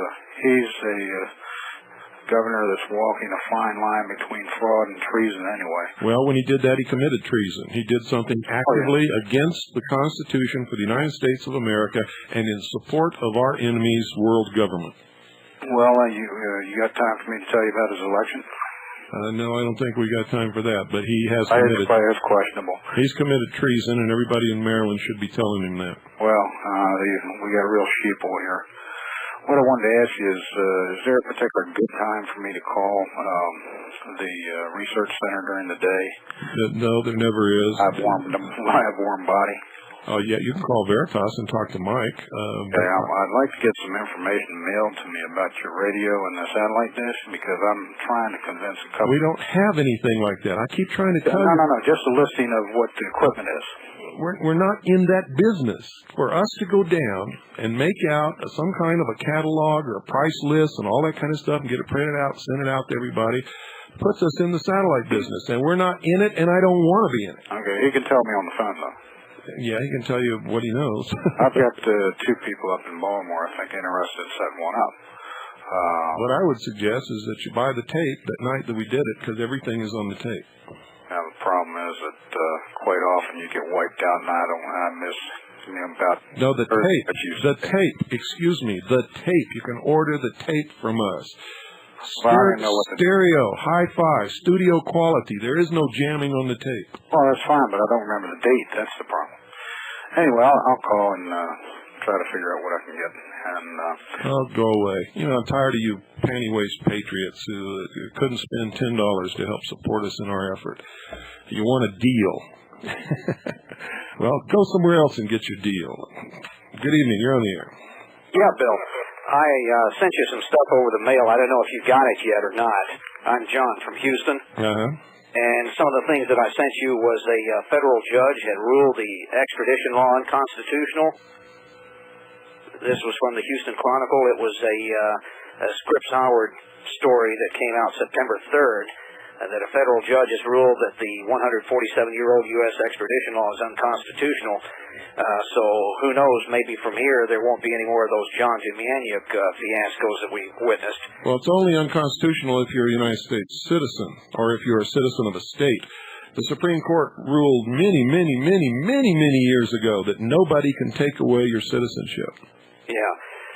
Speaker 10: governor that's walking a fine line between fraud and treason anyway.
Speaker 2: Well, when he did that, he committed treason. He did something actively against the Constitution for the United States of America and in support of our enemy's world government.
Speaker 10: Well, you got time for me to tell you about his election?
Speaker 2: No, I don't think we got time for that, but he has
Speaker 10: committed... It's questionable.
Speaker 2: He's committed treason, and everybody in Maryland should be telling him that.
Speaker 10: Well, we got real sheeple here. What I wanted to ask you is there a particular good time for me to call the research center during the day?
Speaker 2: No, there never is.
Speaker 10: I have warm body.
Speaker 2: Oh, yeah, you can call Veritas and talk to Mike.
Speaker 10: I'd like to get some information mailed to me about your radio and the satellite dish because I'm trying to convince a couple...
Speaker 2: We don't have anything like that. I keep trying to tell you...
Speaker 10: No, just a listing of what the equipment is.
Speaker 2: We're not in that business. For us to go down and make out some kind of a catalog or a price list and all that kind of stuff and get it printed out, send it out to everybody, puts us in the satellite business. And we're not in it, and I don't want to be in it.
Speaker 10: Okay, he can tell me on the phone, though.
Speaker 2: Yeah, he can tell you what he knows.
Speaker 10: I've got two people up in Baltimore, I think, interested in setting one up.
Speaker 2: What I would suggest is that you buy the tape that night that we did it, because everything is on the tape.
Speaker 10: Now, the problem is that quite often you get wiped out, and I miss about...
Speaker 2: No, the tape, excuse me, the tape. You can order the tape from us. Stereo, hi-fi, studio quality. There is no jamming on the tape.
Speaker 10: Well, that's fine, but I don't remember the date. That's the problem. Anyway, I'll call and try to figure out what I can get.
Speaker 2: Oh, go away. You know, I'm tired of you panty-waist patriots who couldn't spend $10 to help support us in our effort. You want a deal. Well, go somewhere else and get your deal. Good evening. You're on the air.
Speaker 11: Yeah, Bill. I sent you some stuff over the mail. I don't know if you got it yet or not. I'm John from Houston.
Speaker 2: Uh-huh.
Speaker 11: And some of the things that I sent you was a federal judge had ruled the extradition law unconstitutional. This was from the Houston Chronicle. It was a Scripps Howard story that came out September 3rd, that a federal judge has ruled that the 147-year-old U.S. extradition law is unconstitutional. So who knows, maybe from here there won't be any more of those John Demjanjuk fiascos that we witnessed.
Speaker 2: Well, it's only unconstitutional if you're a United States citizen or if you're a citizen of a state. The Supreme Court ruled many years ago that nobody can take away your citizenship.
Speaker 11: Yeah.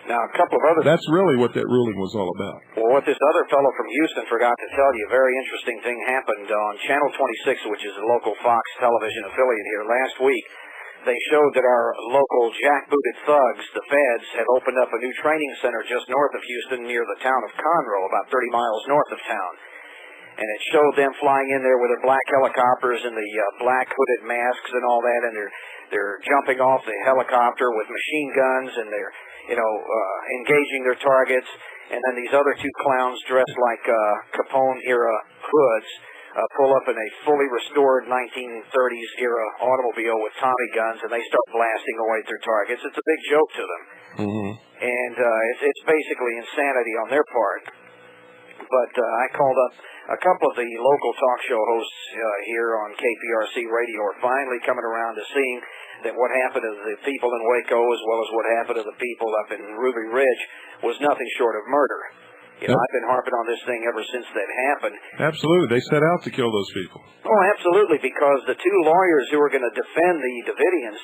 Speaker 11: Now, a couple of other...
Speaker 2: That's really what that ruling was all about.
Speaker 11: Well, what this other fellow from Houston forgot to tell you, a very interesting thing happened on Channel 26, which is a local Fox television affiliate here last week. They showed that our local jackbooted thugs, the feds, had opened up a new training center just north of Houston near the town of Conroe, about 30 miles north of town. And it showed them flying in there with their black helicopters and the black hooded masks and all that, and they're jumping off the helicopter with machine guns, and they're engaging their targets. And then these other two clowns dressed like Capone-era hoods pull up in a fully restored 1930s era automobile with Tommy guns, and they start blasting away at their targets. It's a big joke to them.
Speaker 2: Mm-hmm.
Speaker 11: And it's basically insanity on their part. But I called up a couple of the local talk show hosts here on KPRC radio are finally coming around to seeing that what happened to the people in Waco as well as what happened to the people up in Ruby Ridge was nothing short of murder. You know, I've been harping on this thing ever since that happened.
Speaker 2: Absolutely. They set out to kill those people.
Speaker 11: Oh, absolutely, because the two lawyers who were going to defend the Davidians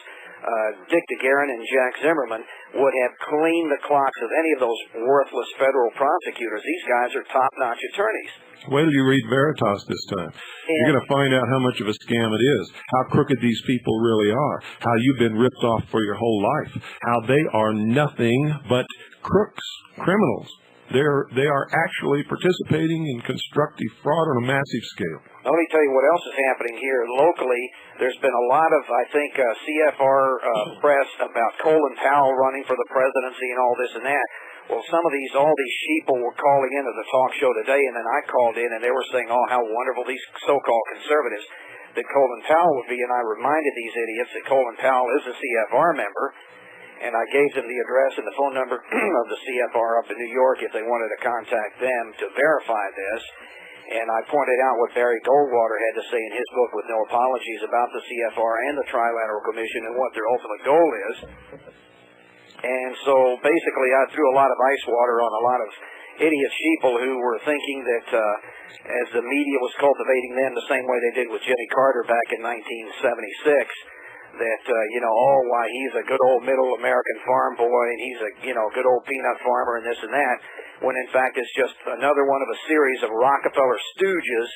Speaker 11: Dick DeGuerin and Jack Zimmerman would have cleaned the clocks of any of those worthless federal prosecutors. These guys are top-notch attorneys.
Speaker 2: Wait till you read Veritas this time. You're going to find out how much of a scam it is, how crooked these people really are, how you've been ripped off for your whole life, how they are nothing but crooks, criminals. They are actually participating in constructive fraud on a massive scale.
Speaker 11: Let me tell you what else is happening here locally. There's been a lot of, I think, CFR press about Colin Powell running for the presidency and all this and that. Well, all these sheeple were calling into the talk show today, and then I called in, and they were saying, oh, how wonderful these so-called conservatives that Colin Powell would be, and I reminded these idiots that Colin Powell is a CFR member, and I gave them the address and the phone number of the CFR up in New York if they wanted to contact them to verify this. And I pointed out what Barry Goldwater had to say in his book with no apologies about the CFR and the Trilateral Commission and what their ultimate goal is. And so basically I threw a lot of ice water on a lot of idiot sheeple who were thinking that as the media was cultivating them the same way they did with Jimmy Carter back in 1976, that, why he's a good old middle American farm boy and he's a, good old peanut farmer and this and that, when in fact it's just another one of a series of Rockefeller stooges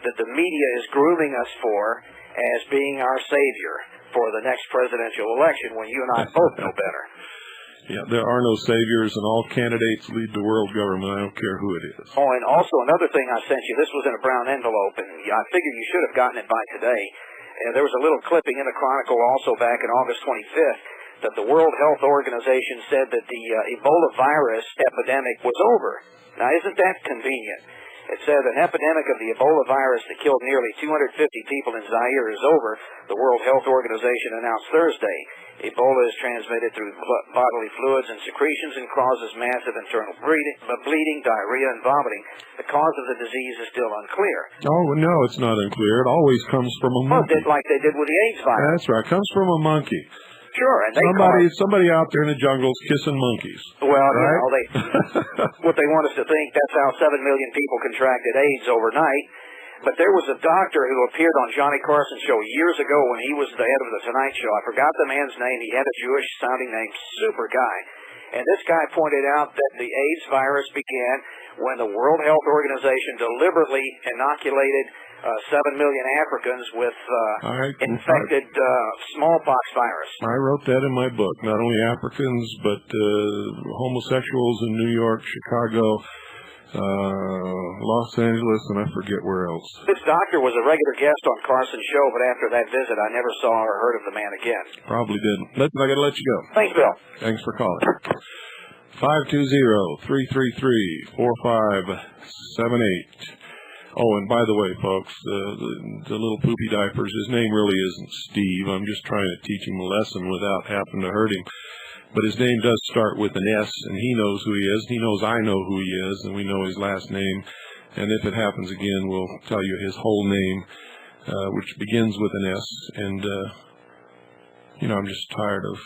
Speaker 11: that the media is grooming us for as being our savior for the next presidential election when you and I both know better.
Speaker 2: Yeah, there are no saviors, and all candidates lead to world government. I don't care who it is.
Speaker 11: Oh, and also another thing I sent you, this was in a brown envelope, and I figured you should have gotten it by today. There was a little clipping in the Chronicle also back in August 25th that the World Health Organization said that the Ebola virus epidemic was over. Now, isn't that convenient? It said an epidemic of the Ebola virus that killed nearly 250 people in Zaire is over, the World Health Organization announced Thursday. Ebola is transmitted through bodily fluids and secretions and causes massive internal bleeding, diarrhea, and vomiting. The cause of the disease is still unclear.
Speaker 2: Oh, no, it's not unclear. It always comes from a monkey.
Speaker 11: Like they did with the AIDS virus.
Speaker 2: That's right. It comes from a monkey.
Speaker 11: Sure, and
Speaker 2: somebody out there in the jungle's kissing monkeys.
Speaker 11: Well,
Speaker 2: right?
Speaker 11: What they want us to think, that's how 7 million people contracted AIDS overnight. But there was a doctor who appeared on Johnny Carson's show years ago when he was the head of the Tonight Show. I forgot the man's name. He had a Jewish-sounding name, super guy. And this guy pointed out that the AIDS virus began when the World Health Organization deliberately inoculated 7 million Africans with infected smallpox virus.
Speaker 2: I wrote that in my book. Not only Africans, but homosexuals in New York, Chicago, Los Angeles, and I forget where else.
Speaker 11: This doctor was a regular guest on Carson's show, but after that visit, I never saw or heard of the man again.
Speaker 2: Probably didn't. I got to let you go.
Speaker 11: Thanks, Bill.
Speaker 2: Thanks for calling. 520-333-4578. Oh, and by the way, folks, the little poopy diapers, his name really isn't Steve. I'm just trying to teach him a lesson without having to hurt him. But his name does start with an S, and he knows who he is. He knows I know who he is, and we know his last name. And if it happens again, we'll tell you his whole name, which begins with an S. And, I'm just tired of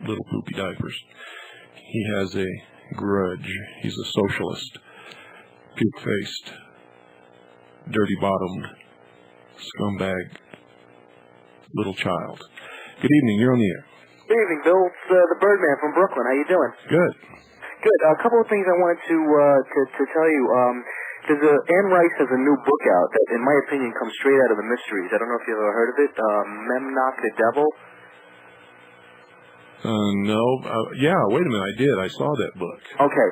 Speaker 2: little poopy diapers. He has a grudge. He's a socialist, puke-faced, dirty-bottomed, scumbag, little child. Good evening. You're on the air.
Speaker 12: Good evening, Bill. It's the Birdman from Brooklyn. How you doing?
Speaker 2: Good.
Speaker 12: Good. A couple of things I wanted to tell you. Anne Rice has a new book out that, in my opinion, comes straight out of the mysteries. I don't know if you've ever heard of it. Memnoch the Devil.
Speaker 2: No. Yeah, wait a minute. I did. I saw that book.
Speaker 12: Okay.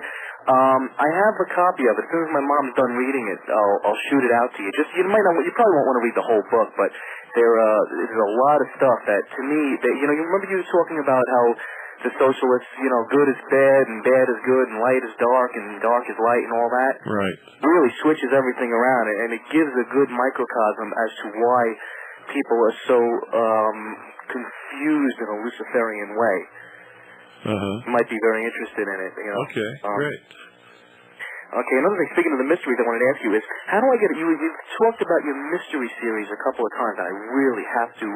Speaker 12: I have a copy of it. As soon as my mom's done reading it, I'll shoot it out to you. You probably won't want to read the whole book, but there's a lot of stuff that, to me, you remember you were talking about how the socialists, good is bad and bad is good and light is dark and dark is light and all that.
Speaker 2: Right.
Speaker 12: Really switches everything around, and it gives a good microcosm as to why people are so confused in a Luciferian way. You might be very interested in it.
Speaker 2: Okay, great.
Speaker 12: Okay, another thing, speaking of the mysteries, I wanted to ask you is, how do I get it? You talked about your mystery series a couple of times, and I really have to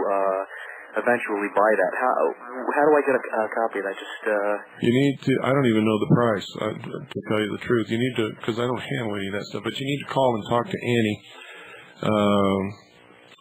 Speaker 12: eventually buy that. How do I get a copy of that?
Speaker 2: You need to, I don't even know the price, to tell you the truth. You need to, because I don't handle any of that stuff, but you need to call and talk to Annie.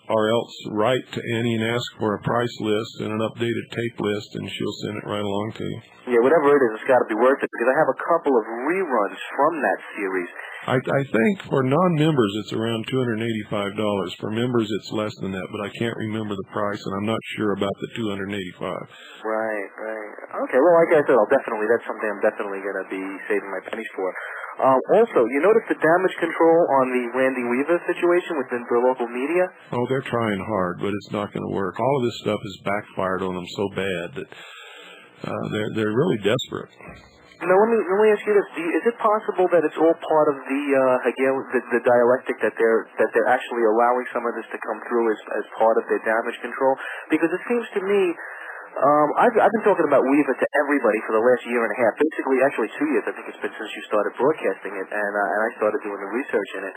Speaker 2: or else write to Annie and ask for a price list and an updated tape list, and she'll send it right along to you.
Speaker 12: Yeah, whatever it is, it's got to be worth it, because I have a couple of reruns from that series.
Speaker 2: I think for non-members it's around $285. For members it's less than that, but I can't remember the price, and I'm not sure about the $285.
Speaker 12: Right. Okay, well, like I said, that's something I'm definitely going to be saving my pennies for. Also, you notice the damage control on the Randy Weaver situation within the local media?
Speaker 2: Oh, they're trying hard, but it's not going to work. All of this stuff has backfired on them so bad that they're really desperate.
Speaker 12: Now, let me ask you this: is it possible that it's all part of the dialectic that they're actually allowing some of this to come through as part of their damage control? Because it seems to me, I've been talking about Weaver to everybody for the last year and a half, basically actually 2 years. I think it's been since you started broadcasting it, and I started doing the research in it.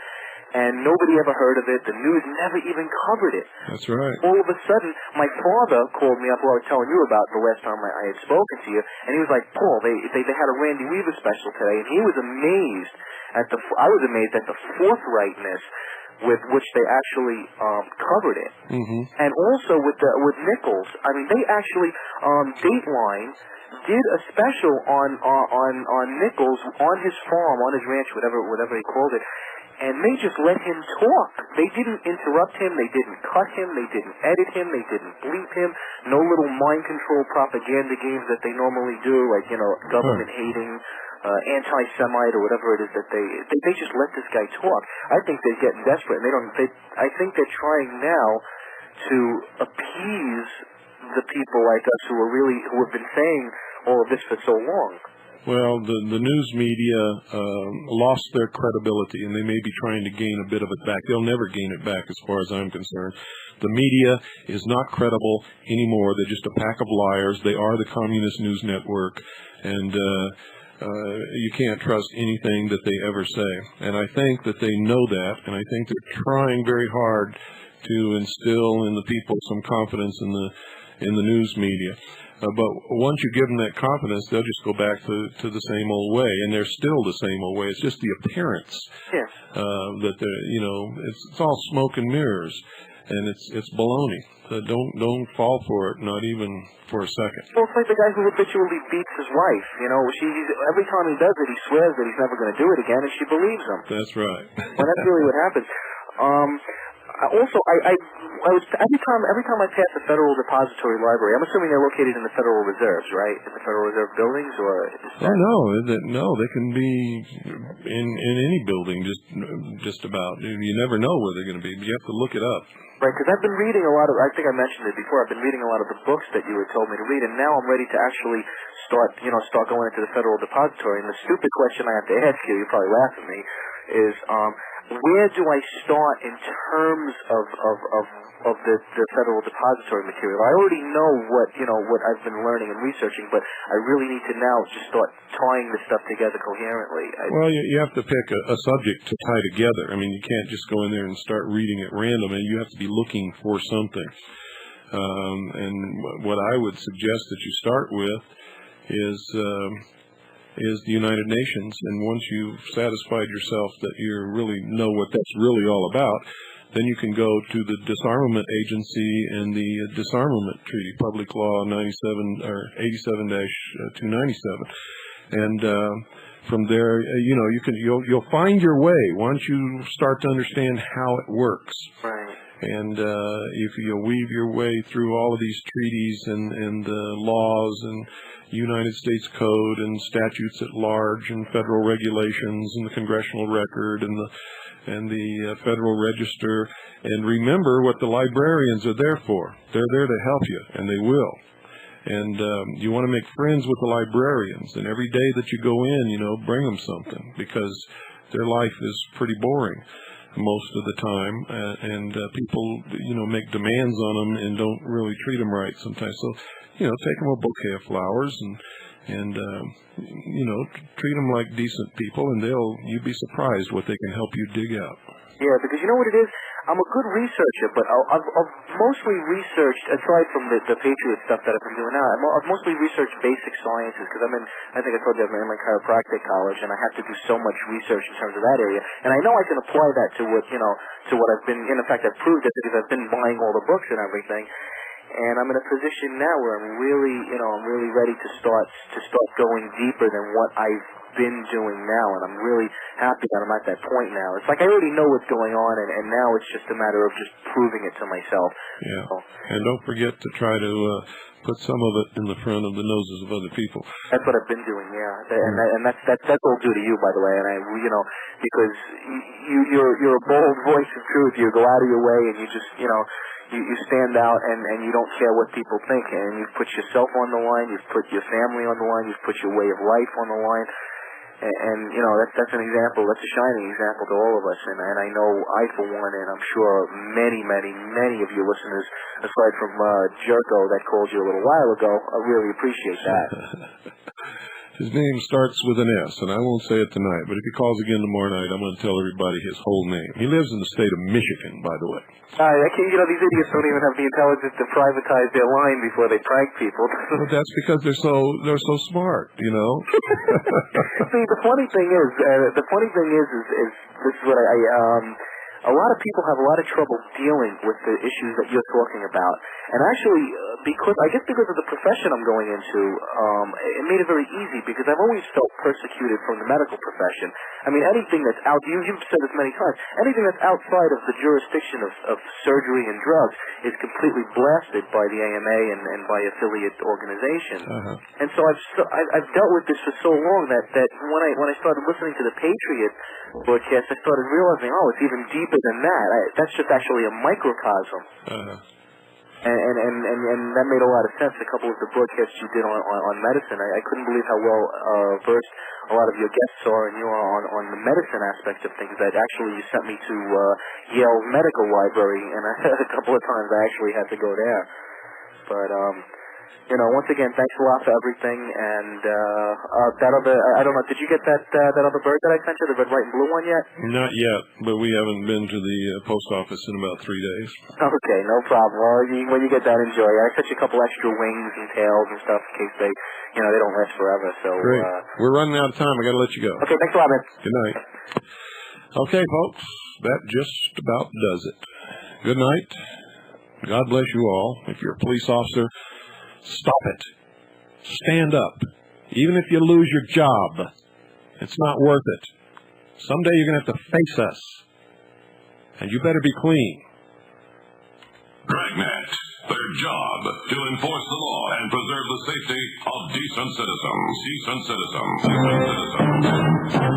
Speaker 12: And nobody ever heard of it. The news never even covered it.
Speaker 2: That's right.
Speaker 12: All of a sudden, my father called me up, who I was telling you about the last time I had spoken to you, and he was like, Paul, they had a Randy Weaver special today, and he was amazed I was amazed at the forthrightness with which they actually covered it.
Speaker 2: Mm-hmm.
Speaker 12: And also with Nichols, I mean, they actually, Dateline did a special on Nichols, on his farm, on his ranch, whatever he called it. And they just let him talk. They didn't interrupt him. They didn't cut him. They didn't edit him. They didn't bleep him. No little mind control propaganda games that they normally do, like, government hating, anti-Semite or whatever it is that they just let this guy talk. I think they're getting desperate. And I think they're trying now to appease the people like us who have been saying all of this for so long.
Speaker 2: Well, the news media lost their credibility, and they may be trying to gain a bit of it back. They'll never gain it back as far as I'm concerned. The media is not credible anymore. They're just a pack of liars. They are the Communist News Network, and you can't trust anything that they ever say. And I think that they know that, and I think they're trying very hard to instill in the people some confidence in the news media. But once you give them that confidence, they'll just go back to the same old way, and they're still the same old way. It's just the appearance that they're, it's all smoke and mirrors, and it's baloney. Don't fall for it, not even for a second.
Speaker 12: Well, it's like the guy who habitually beats his wife. Every time he does it, he swears that he's never going to do it again, and she believes him.
Speaker 2: That's right.
Speaker 12: Well, that's really what happens. Also, I was every time I pass the Federal Depository Library, I'm assuming they're located in the Federal Reserves, right? In the Federal Reserve buildings, or
Speaker 2: no, they can be in any building, just about. You never know where they're going to be, but you have to look it up.
Speaker 12: Right, because I've been reading a lot of, I think I mentioned it before, I've been reading a lot of the books that you had told me to read, and now I'm ready to actually start going into the Federal Depository. And the stupid question I have to ask you probably laugh at me, is where do I start in terms of the Federal Depository material? I already know what I've been learning and researching, but I really need to now just start tying this stuff together coherently.
Speaker 2: Well, you have to pick a subject to tie together. I mean, you can't just go in there and start reading at random, and you have to be looking for something. And what I would suggest that you start with is the United Nations, and once you've satisfied yourself that you really know what that's really all about, then you can go to the Disarmament Agency and the Disarmament Treaty, Public Law 97 or 87-297, and from there, you'll find your way once you start to understand how it works.
Speaker 12: Right.
Speaker 2: And if you'll weave your way through all of these treaties and laws and United States Code and statutes at large and federal regulations and the Congressional Record and the Federal Register, and remember what the librarians are there for. They're there to help you, and they will. And you want to make friends with the librarians, and every day that you go in, bring them something, because their life is pretty boring most of the time, and people, make demands on them and don't really treat them right sometimes. So, take them a bouquet of flowers and treat them like decent people, and you'd be surprised what they can help you dig out.
Speaker 12: Yeah, because you know what it is? I'm a good researcher, but I've mostly researched, aside from the Patriot stuff that I've been doing now, I've mostly researched basic sciences because I think I told you I'm in my chiropractic college, and I have to do so much research in terms of that area. And I know I can apply that to what I've been, in fact, I've proved it because I've been buying all the books and everything. And I'm in a position now where I'm really ready to start going deeper than what I've been doing now, and I'm really happy that I'm at that point now. It's like I already know what's going on, and now it's just a matter of just proving it to myself.
Speaker 2: Yeah, so. And don't forget to try to put some of it in the front of the noses of other people.
Speaker 12: That's what I've been doing, yeah. And that's all due to you, by the way. And because you're a bold voice of truth. You go out of your way, and you just you stand out, and you don't care what people think, and you've put yourself on the line, you've put your family on the line, you've put your way of life on the line. And that's an example. That's a shining example to all of us. And I know I, for one, and I'm sure many of your listeners, aside from Jerko that called you a little while ago, I really appreciate that.
Speaker 2: His name starts with an S, and I won't say it tonight, but if he calls again tomorrow night, I'm going to tell everybody his whole name. He lives in the state of Michigan, by the way.
Speaker 12: These idiots don't even have the intelligence to privatize their line before they prank people.
Speaker 2: Well, that's because they're so smart,
Speaker 12: See, the funny thing is this is what a lot of people have a lot of trouble dealing with the issues that you're talking about. And actually, because of the profession I'm going into, it made it very easy because I've always felt persecuted from the medical profession. I mean, anything that's out, you've said this many times, anything that's outside of the jurisdiction of surgery and drugs is completely blasted by the AMA and by affiliate organizations. And so I've dealt with this for so long that when I started listening to the Patriot broadcast, I started realizing, it's even deeper than that. That's just actually a microcosm. And that made a lot of sense. A couple of the broadcasts you did on medicine, I couldn't believe how well versed a lot of your guests are, and you are on the medicine aspect of things. That actually you sent me to Yale Medical Library, and a couple of times I actually had to go there. But once again, thanks a lot for everything. And that other, I don't know, did you get that other bird that I sent you, the red, white, and blue one yet?
Speaker 2: Not yet, but we haven't been to the post office in about 3 days.
Speaker 12: Okay, no problem. Well, when you get that, enjoy. I sent you a couple extra wings and tails and stuff in case they don't last forever. So
Speaker 2: great. We're running out of time. I got to let you go.
Speaker 12: Okay, thanks a lot, man.
Speaker 2: Good night. Okay, folks, that just about does it. Good night. God bless you all. If you're a police officer, stop it. Stand up. Even if you lose your job, it's not worth it. Someday you're going to have to face us. And you better be clean.
Speaker 3: Dragnet, their job to enforce the law and preserve the safety of decent citizens. Decent citizens. Decent citizens.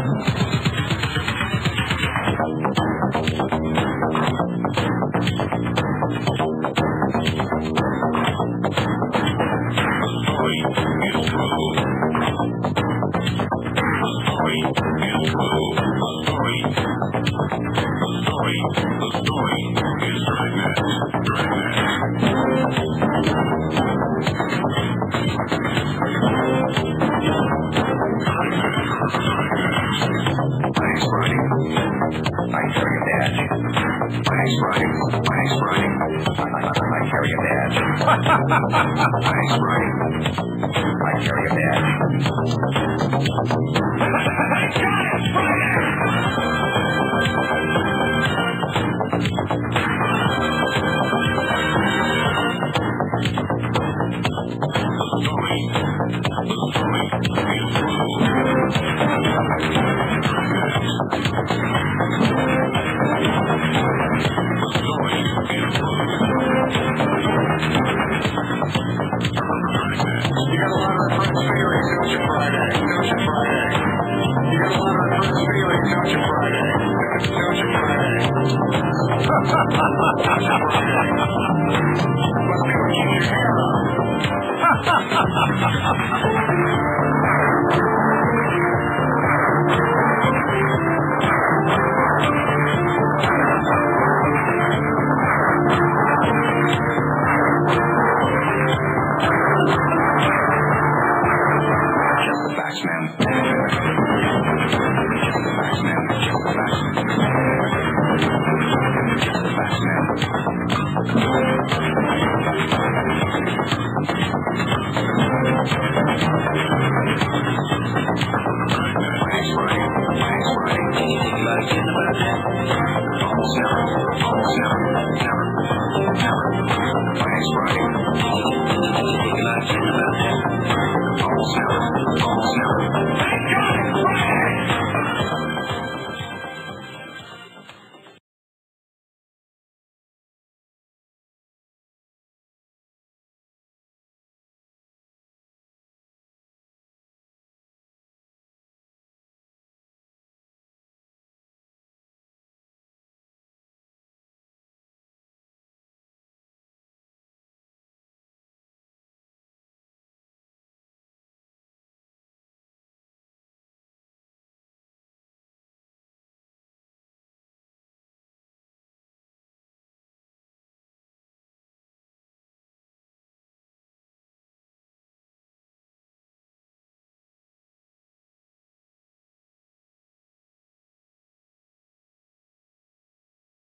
Speaker 13: Ha ha ha ha ha!